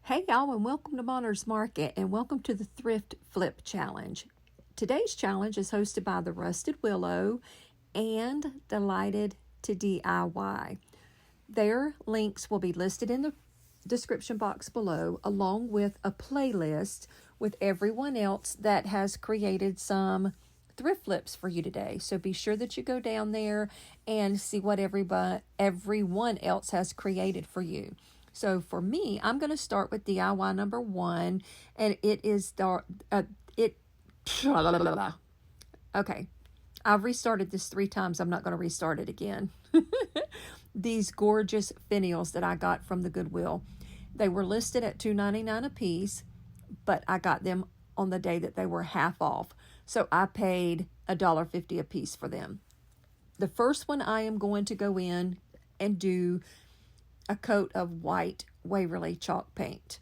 Hey y'all, and welcome to Monner's Market, and welcome to the Thrift Flip Challenge. Today's challenge is hosted by the Rusted Willow and Delighted to DIY. Their links will be listed in the description box below, along with a playlist with everyone else that has created some thrift flips for you today. So be sure that you go down there and see what everyone else has created for you. So for me, I'm going to start with DIY number 1, and it is okay. I've restarted this 3 times. I'm not going to restart it again. These gorgeous finials that I got from the Goodwill. They were listed at $2.99 a piece, but I got them on the day that they were half off. So I paid $1.50 a piece for them. The first one, I am going to go in and do a coat of white Waverly chalk paint.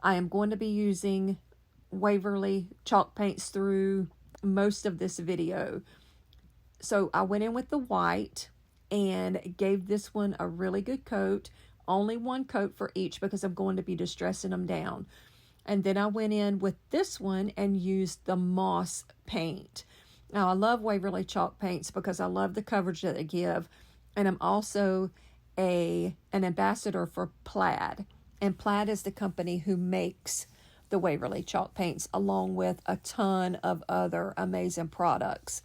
I am going to be using Waverly chalk paints through most of this video. So I went in with the white and gave this one a really good coat. Only one coat for each because I'm going to be distressing them down. And then I went in with this one and used the moss paint. Now I love Waverly chalk paints because I love the coverage that they give. And I'm also an ambassador for Plaid. And Plaid is the company who makes the Waverly chalk paints, along with a ton of other amazing products.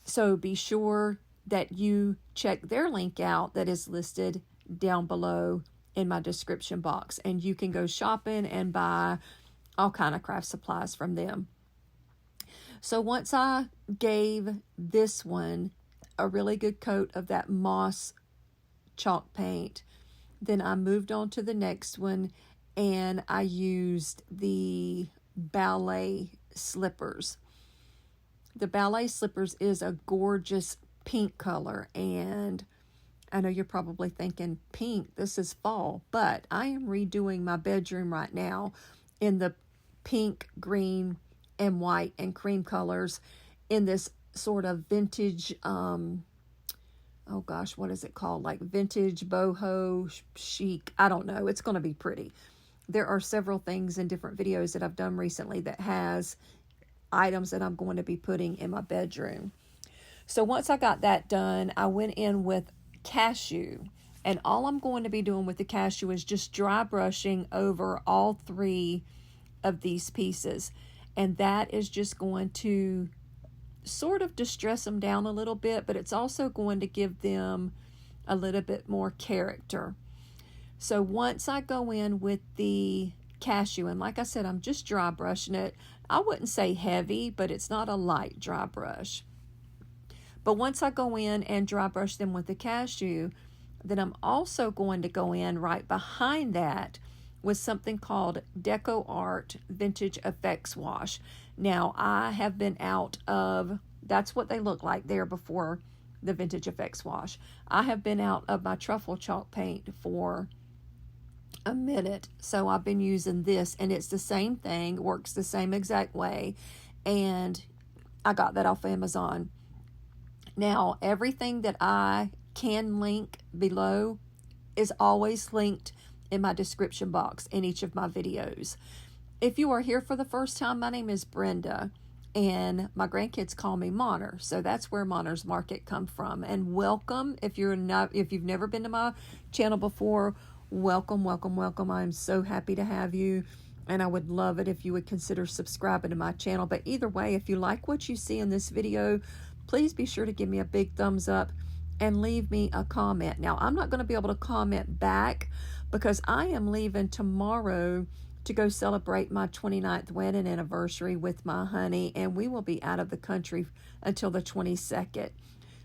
So be sure that you check their link out that is listed down below in my description box, and you can go shopping and buy all kind of craft supplies from them. So once I gave this one a really good coat of that moss chalk paint, then I moved on to the next one, and I used the Ballet slippers. The Ballet slippers is a gorgeous pink color, and I know you're probably thinking, pink, this is fall, but I am redoing my bedroom right now in the pink, green, and white and cream colors in this sort of vintage, oh gosh, what is it called? Like vintage boho chic. I don't know. It's going to be pretty. There are several things in different videos that I've done recently that has items that I'm going to be putting in my bedroom. So once I got that done, I went in with Cashew. And all I'm going to be doing with the Cashew is just dry brushing over all 3 of these pieces. And that is just going to sort of distress them down a little bit, but it's also going to give them a little bit more character. So once I go in with the Cashew, and like I said, I'm just dry brushing it. I wouldn't say heavy, but it's not a light dry brush. But once I go in and dry brush them with the Cashew, then I'm also going to go in right behind that with something called DecoArt Vintage Effects Wash. Now, I have been out of, that's what they look like there before the Vintage Effects Wash. I have been out of my truffle chalk paint for a minute, so I've been using this, and it's the same thing, works the same exact way, and I got that off Amazon. Now, everything that I can link below is always linked in my description box in each of my videos. If you are here for the first time, my name is Brenda, and my grandkids call me Monner, so that's where Monner's Market come from. And welcome, if you've never been to my channel before, welcome, welcome, welcome. I'm so happy to have you, and I would love it if you would consider subscribing to my channel. But either way, if you like what you see in this video, please be sure to give me a big thumbs up and leave me a comment. Now, I'm not going to be able to comment back because I am leaving tomorrow to go celebrate my 29th wedding anniversary with my honey, and we will be out of the country until the 22nd.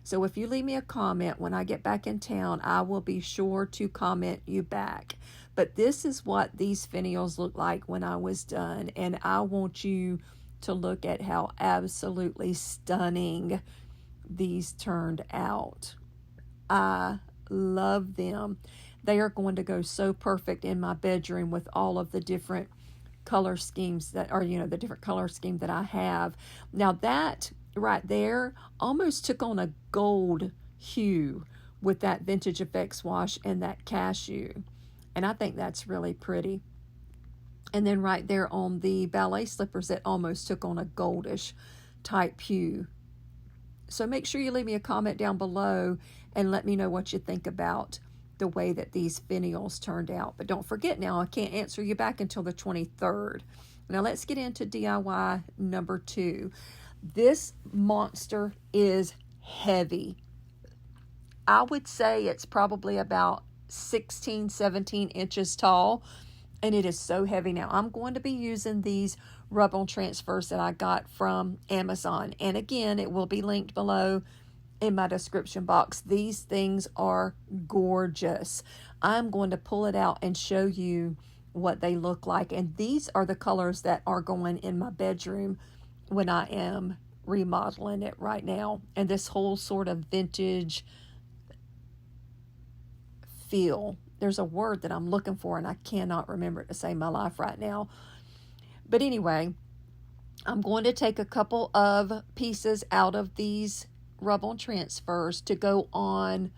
So if you leave me a comment when I get back in town, I will be sure to comment you back. But this is what these finials look like when I was done, and I want you to look at how absolutely stunning these turned out. I love them. They are going to go so perfect in my bedroom with all of the different color schemes that are, the different color scheme that I have. Now that right there almost took on a gold hue with that Vintage Effects Wash and that Cashew. And I think that's really pretty. And then right there on the ballet slippers, it almost took on a goldish type hue. So make sure you leave me a comment down below and let me know what you think about the way that these finials turned out. But don't forget now, I can't answer you back until the 23rd. Now let's get into DIY number 2. This monster is heavy. I would say it's probably about 16, 17 inches tall, and it is so heavy. Now I'm going to be using these rub-on transfers that I got from Amazon, and again, it will be linked below in my description box. These things are gorgeous. I'm going to pull it out and show you what they look like, and these are the colors that are going in my bedroom when I am remodeling it right now. And this whole sort of vintage feel. There's a word that I'm looking for and I cannot remember it to save my life right now. But anyway, I'm going to take a couple of pieces out of these rub-on transfers to go on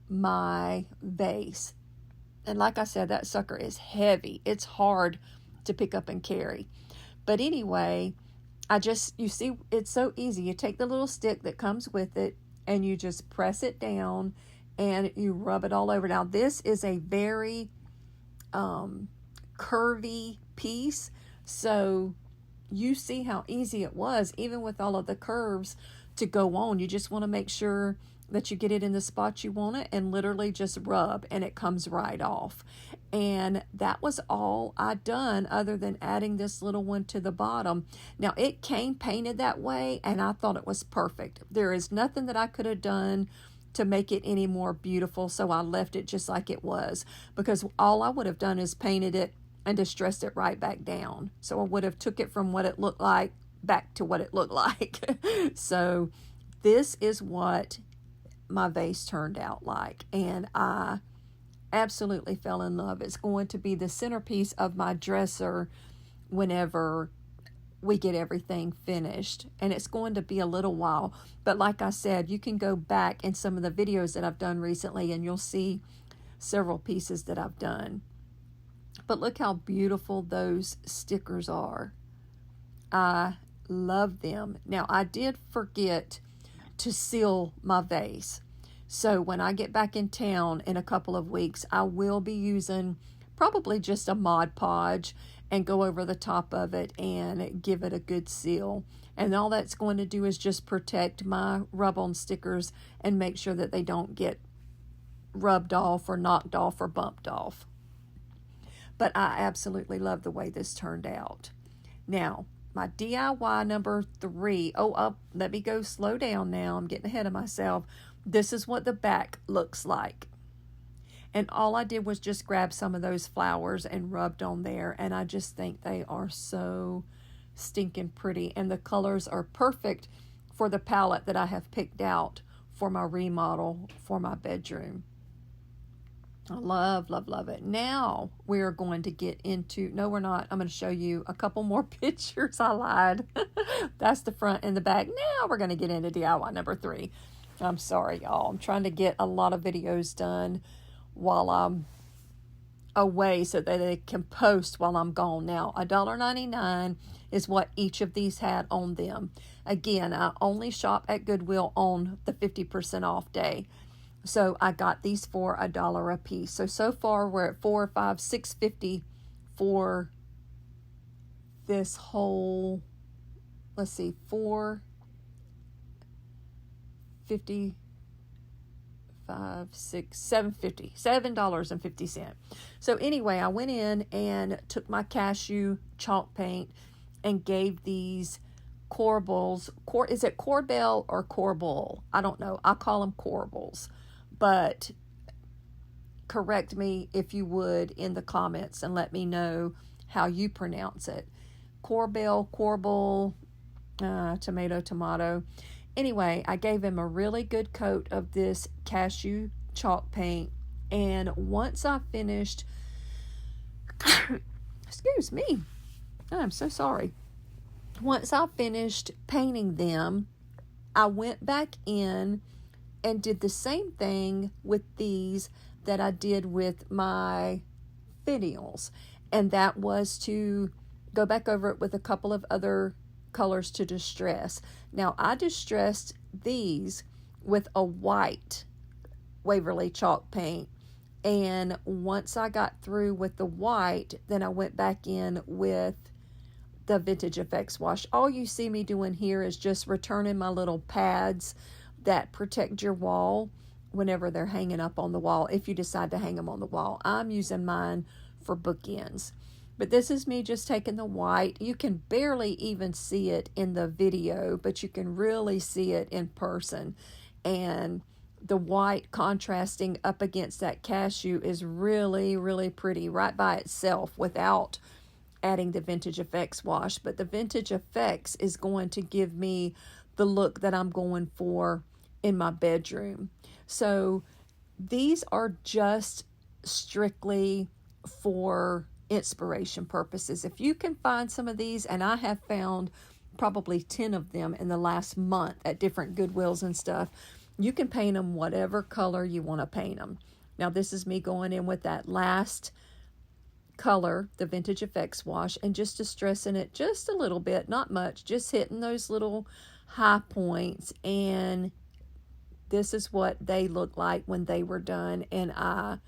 my vase. And like I said, that sucker is heavy. It's hard to pick up and carry. But anyway, you see, it's so easy. You take the little stick that comes with it and you just press it down and you rub it all over. Now, this is a very curvy piece, so you see how easy it was, even with all of the curves, to go on. You just want to make sure that you get it in the spot you want it and literally just rub and it comes right off. And that was all I done other than adding this little one to the bottom. Now, it came painted that way and I thought it was perfect. There is nothing that I could have done to make it any more beautiful, so I left it just like it was, because all I would have done is painted it and distressed it right back down. So I would have took it from what it looked like back to what it looked like. So this is what my vase turned out like, and I absolutely fell in love. It's going to be the centerpiece of my dresser whenever we get everything finished, and it's going to be a little while. But like I said, you can go back in some of the videos that I've done recently and you'll see several pieces that I've done. But look how beautiful those stickers are. I love them. Now, I did forget to seal my vase, so when I get back in town in a couple of weeks, I will be using probably just a Mod Podge and go over the top of it and give it a good seal. And all that's going to do is just protect my rub-on stickers and make sure that they don't get rubbed off or knocked off or bumped off. But I absolutely love the way this turned out. Now, my DIY number 3. Let me go slow down now. I'm getting ahead of myself. This is what the back looks like. And all I did was just grab some of those flowers and rubbed on there. And I just think they are so stinking pretty. And the colors are perfect for the palette that I have picked out for my remodel for my bedroom. I love, love, love it. Now we're going to get into, no, we're not. I'm going to show you a couple more pictures. I lied. That's the front and the back. Now we're going to get into DIY number 3. I'm sorry, y'all. I'm trying to get a lot of videos done while I'm away so that they can post while I'm gone. Now, $1.99 is what each of these had on them. Again, I only shop at Goodwill on the 50% off day. So I got these for $1 a piece. So far we're at $4, $5, $6.50 for this whole, let's see, $4.50, $5, $6, $7.50, $7.50. So anyway, I went in and took my Cashew chalk paint and gave these corbels, is it corbel or corbel? I don't know. I call them corbels, but correct me if you would in the comments and let me know how you pronounce it. Corbel, corbel, tomato, tomato. Anyway, I gave him a really good coat of this Cashew chalk paint, and once I finished, excuse me, I'm so sorry. Once I finished painting them, I went back in and did the same thing with these that I did with my finials. and that was to go back over it with a couple of other colors to distress. Now, I distressed these with a white Waverly chalk paint, and once I got through with the white, then I went back in with the Vintage Effects wash. All you see me doing here is just returning my little pads that protect your wall whenever they're hanging up on the wall, if you decide to hang them on the wall. I'm using mine for bookends. But this is me just taking the white. You can barely even see it in the video, but you can really see it in person. And the white contrasting up against that cashew is really, really pretty right by itself without adding the Vintage Effects wash. But the Vintage Effects is going to give me the look that I'm going for in my bedroom. So these are just strictly for inspiration purposes. If you can find some of these, and I have found probably 10 of them in the last month at different Goodwills and stuff, you can paint them whatever color you want to paint them. Now, this is me going in with that last color, the Vintage Effects wash, and just distressing it just a little bit, not much, just hitting those little high points. And this is what they look like when they were done, and I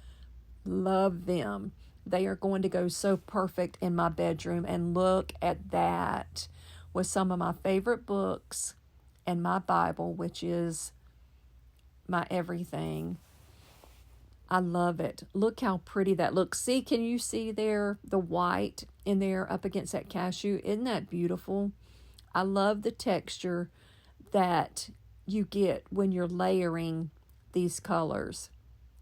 love them. They are going to go so perfect in my bedroom. And look at that with some of my favorite books and my Bible, which is my everything. I love it. Look how pretty that looks. See, can you see there the white in there up against that cashew? Isn't that beautiful? I love the texture that you get when you're layering these colors.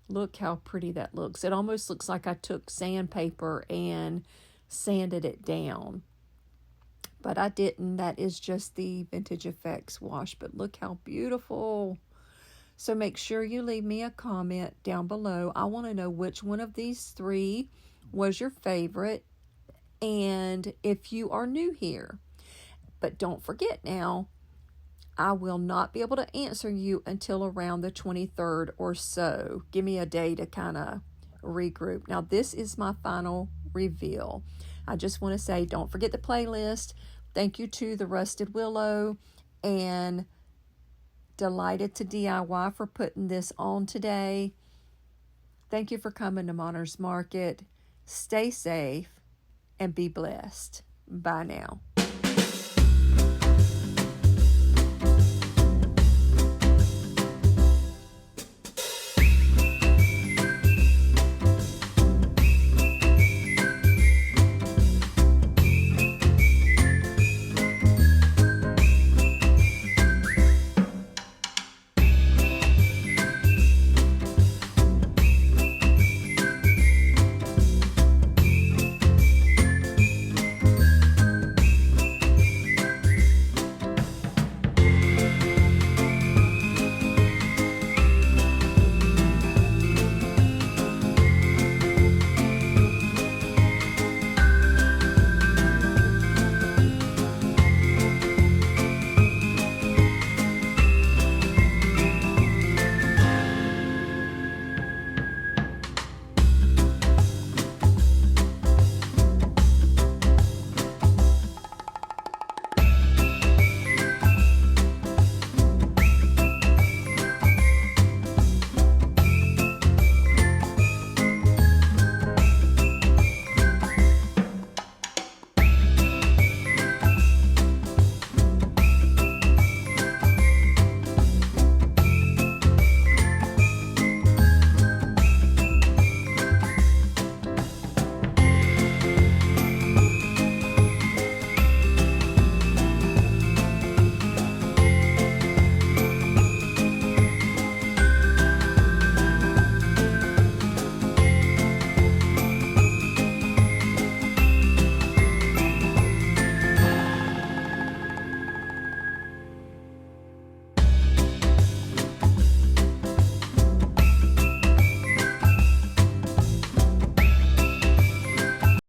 Look how pretty that looks. It almost looks like I took sandpaper and sanded it down. But I didn't. That is just the Vintage Effects wash. But look how beautiful. So make sure you leave me a comment down below. I want to know which one of these three was your favorite, and if you are new here. But don't forget now, I will not be able to answer you until around the 23rd or so. Give me a day to kind of regroup. Now, this is my final reveal. I just want to say, don't forget the playlist. Thank you to the Rusted Willow and Delighted to DIY for putting this on today. Thank you for coming to Monter's Market. Stay safe and be blessed. Bye now.